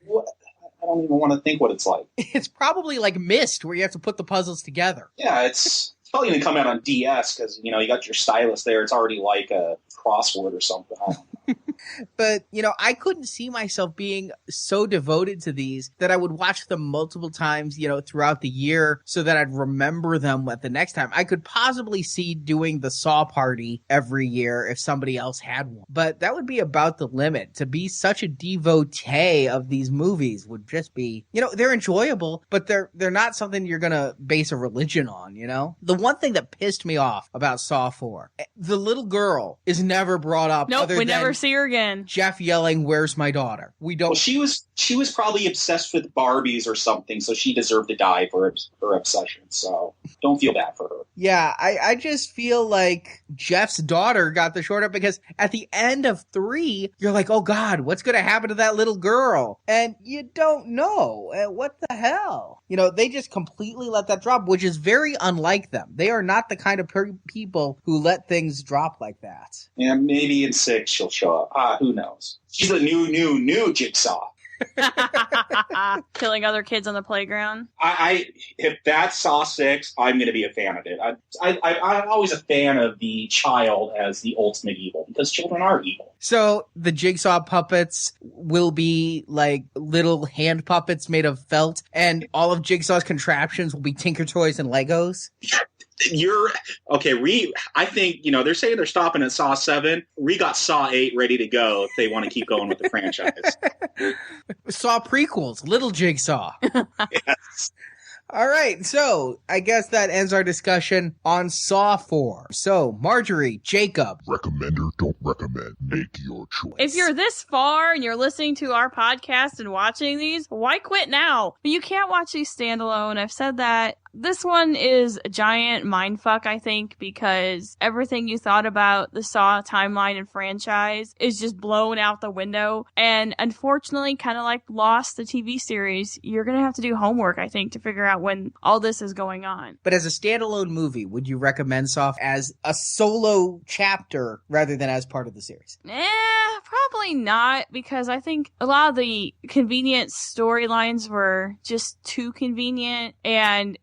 I don't even want to think what it's like. It's probably like Myst, where you have to put the puzzles together. Yeah, it's probably going to come out on DS because, you know, you got your stylus there. It's already like a crossword or something. I don't know. But, you know, I couldn't see myself being so devoted to these that I would watch them multiple times, you know, throughout the year so that I'd remember them at the next time. I could possibly see doing the Saw party every year if somebody else had one. But that would be about the limit. To be such a devotee of these movies would just be, you know, they're enjoyable, but they're not something you're going to base a religion on, you know? The one thing that pissed me off about Saw 4, the little girl is never brought up. Nope, other we than never see her again. Jeff yelling, "Where's my daughter?" We don't. Well, she was probably obsessed with Barbies or something, so she deserved to die for her obsession. So don't feel bad for her. Yeah, I just feel like Jeff's daughter got the short end because at the end of 3, you're like, oh God, what's going to happen to that little girl? And you don't know. What the hell? You know, they just completely let that drop, which is very unlike them. They are not the kind of people who let things drop like that. Yeah, maybe in 6 she'll show up. Who knows? She's a new Jigsaw. Killing other kids on the playground. If that's Saw 6, I'm going to be a fan of it. I'm always a fan of the child as the ultimate evil because children are evil. So the Jigsaw puppets will be like little hand puppets made of felt, and all of Jigsaw's contraptions will be Tinker Toys and Legos. You're okay. I think, you know, they're saying they're stopping at Saw 7. We got Saw 8 ready to go if they want to keep going with the franchise. Saw prequels, Little Jigsaw. Yes. All right, so I guess that ends our discussion on Saw 4. So, Marjorie, Jacob. Recommend or don't recommend, make your choice. If you're this far and you're listening to our podcast and watching these, why quit now? But you can't watch these standalone. I've said that. This one is a giant mindfuck, I think, because everything you thought about the Saw timeline and franchise is just blown out the window. And unfortunately, kind of like Lost, the TV series, you're going to have to do homework, I think, to figure out when all this is going on. But as a standalone movie, would you recommend Saw as a solo chapter rather than as part of the series? Probably not, because I think a lot of the convenient storylines were just too convenient, and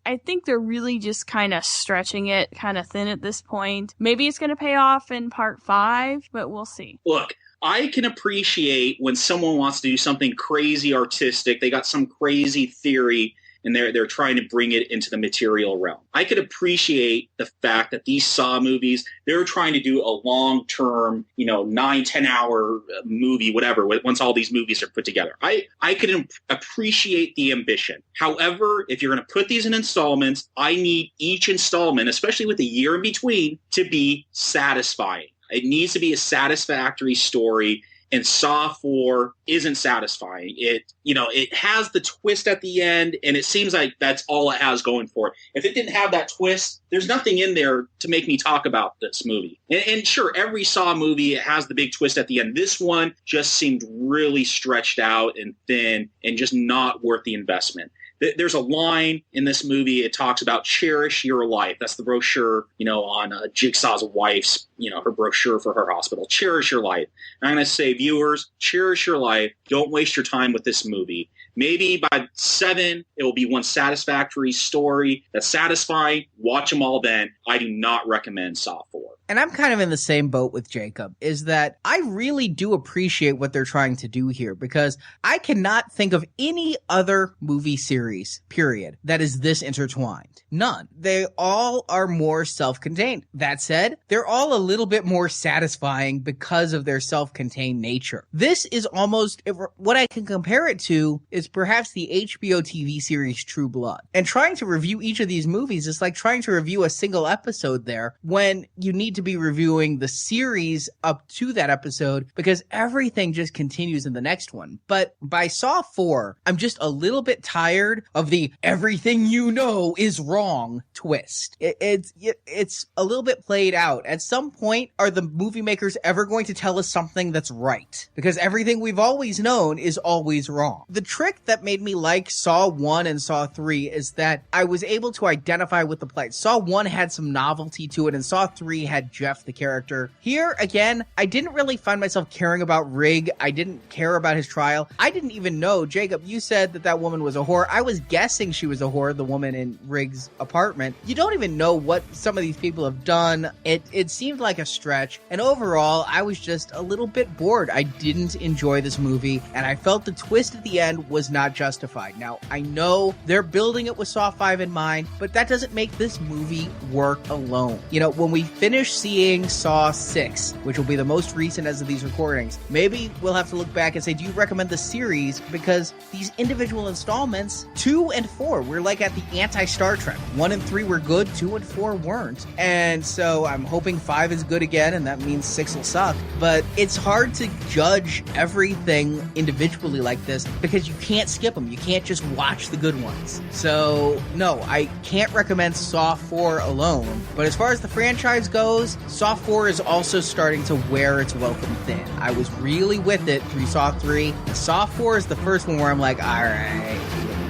I think they're really just kind of stretching it kind of thin at this point. Maybe it's going to pay off in part 5, but we'll see. Look, I can appreciate when someone wants to do something crazy artistic. They got some crazy theory and they're trying to bring it into the material realm. I could appreciate the fact that these Saw movies, they're trying to do a long-term, 9-10 hour movie, whatever, once all these movies are put together. I could appreciate the ambition. However, if you're going to put these in installments, I need each installment, especially with a year in between, to be satisfying. It needs to be a satisfactory story. And Saw 4 isn't satisfying. It has the twist at the end, and it seems like that's all it has going for it. If it didn't have that twist, there's nothing in there to make me talk about this movie. And sure, every Saw movie, it has the big twist at the end. This one just seemed really stretched out and thin and just not worth the investment. There's a line in this movie. It talks about cherish your life. That's the brochure, on Jigsaw's wife's, her brochure for her hospital. Cherish your life. And I'm going to say, viewers, cherish your life. Don't waste your time with this movie. Maybe by 7, it will be one satisfactory story that's satisfying. Watch them all then. I do not recommend Saw 4. And I'm kind of in the same boat with Jacob, is that I really do appreciate what they're trying to do here, because I cannot think of any other movie series, period, that is this intertwined. None. They all are more self-contained. That said, they're all a little bit more satisfying because of their self-contained nature. This is almost, what I can compare it to is perhaps the HBO TV series True Blood. And trying to review each of these movies is like trying to review a single episode there when you need to be reviewing the series up to that episode, because everything just continues in the next one. But by Saw 4, I'm just a little bit tired of the everything you know is wrong twist. It's a little bit played out. At some point, are the movie makers ever going to tell us something that's right? Because everything we've always known is always wrong. The trick that made me like Saw 1 and Saw 3 is that I was able to identify with the plot. Saw 1 had some novelty to it, and Saw 3 had Jeff, the character. Here, again, I didn't really find myself caring about Rigg. I didn't care about his trial. I didn't even know, Jacob, you said that woman was a whore. I was guessing she was a whore, the woman in Rigg's apartment. You don't even know what some of these people have done. It seemed like a stretch, and overall, I was just a little bit bored. I didn't enjoy this movie, and I felt the twist at the end was not justified. Now, I know they're building it with Saw 5 in mind, but that doesn't make this movie work alone. When we finish seeing Saw 6, which will be the most recent as of these recordings, maybe we'll have to look back and say, do you recommend the series? Because these individual installments, 2 and 4, we're like at the anti-Star Trek. 1 and 3 were good, 2 and 4 weren't. And so I'm hoping 5 is good again, and that means 6 will suck. But it's hard to judge everything individually like this, because you can't skip them. You can't just watch the good ones. So, no, I can't recommend Saw 4 alone. But as far as the franchise goes, Saw 4 is also starting to wear its welcome thin. I was really with it through Saw 3. Saw 4 is the first one where I'm like, all right,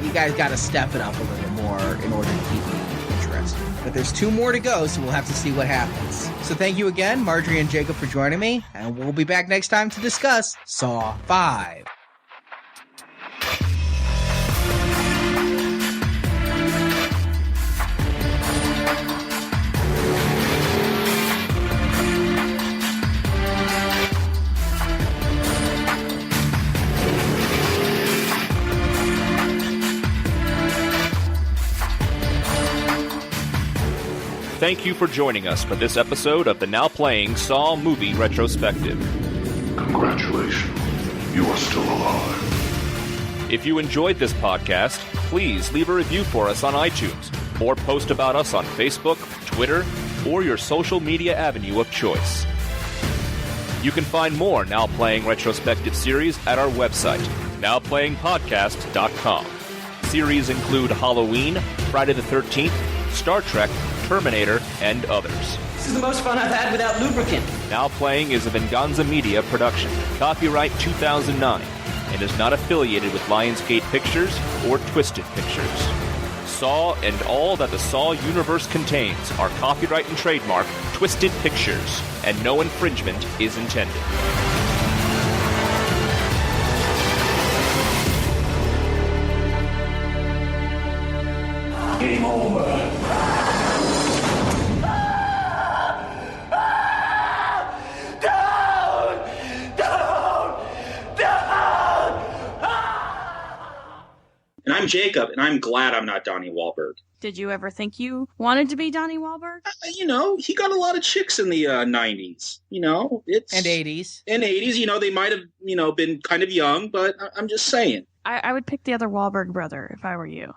you guys got to step it up a little more in order to keep me interested. But there's 2 more to go, so we'll have to see what happens. So thank you again, Marjorie and Jacob, for joining me, and we'll be back next time to discuss Saw 5. Thank you for joining us for this episode of the now playing Saw movie retrospective. Congratulations, you are still alive. If you enjoyed this podcast, please leave a review for us on iTunes, or post about us on Facebook, Twitter, or your social media avenue of choice. You can find more Now Playing retrospective series at our website, nowplayingpodcast.com. Series include Halloween, Friday the 13th, Star Trek, Terminator, and others. This is the most fun I've had without lubricant. Now Playing is a Venganza Media production. Copyright 2009, and is not affiliated with Lionsgate Pictures or Twisted Pictures. Saw and all that the Saw universe contains are copyright and trademark Twisted Pictures, and no infringement is intended. Game over. And I'm Jacob, and I'm glad I'm not Donnie Wahlberg. Did you ever think you wanted to be Donnie Wahlberg? He got a lot of chicks in the 90s. It's And 80s. And 80s, they might have, been kind of young, but I'm just saying. I would pick the other Wahlberg brother if I were you.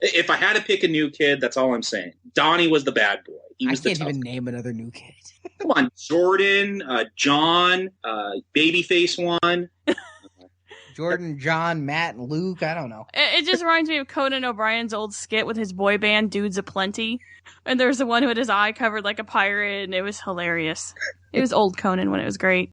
If I had to pick a new kid, that's all I'm saying. Donnie was the bad boy. He was I can't the tough even guy. name another new kid. Come on, Jordan, John, Babyface one. Jordan, John, Matt, and Luke. I don't know. It just reminds me of Conan O'Brien's old skit with his boy band, Dudes Aplenty. And there's the one who had his eye covered like a pirate, and it was hilarious. It was old Conan when it was great.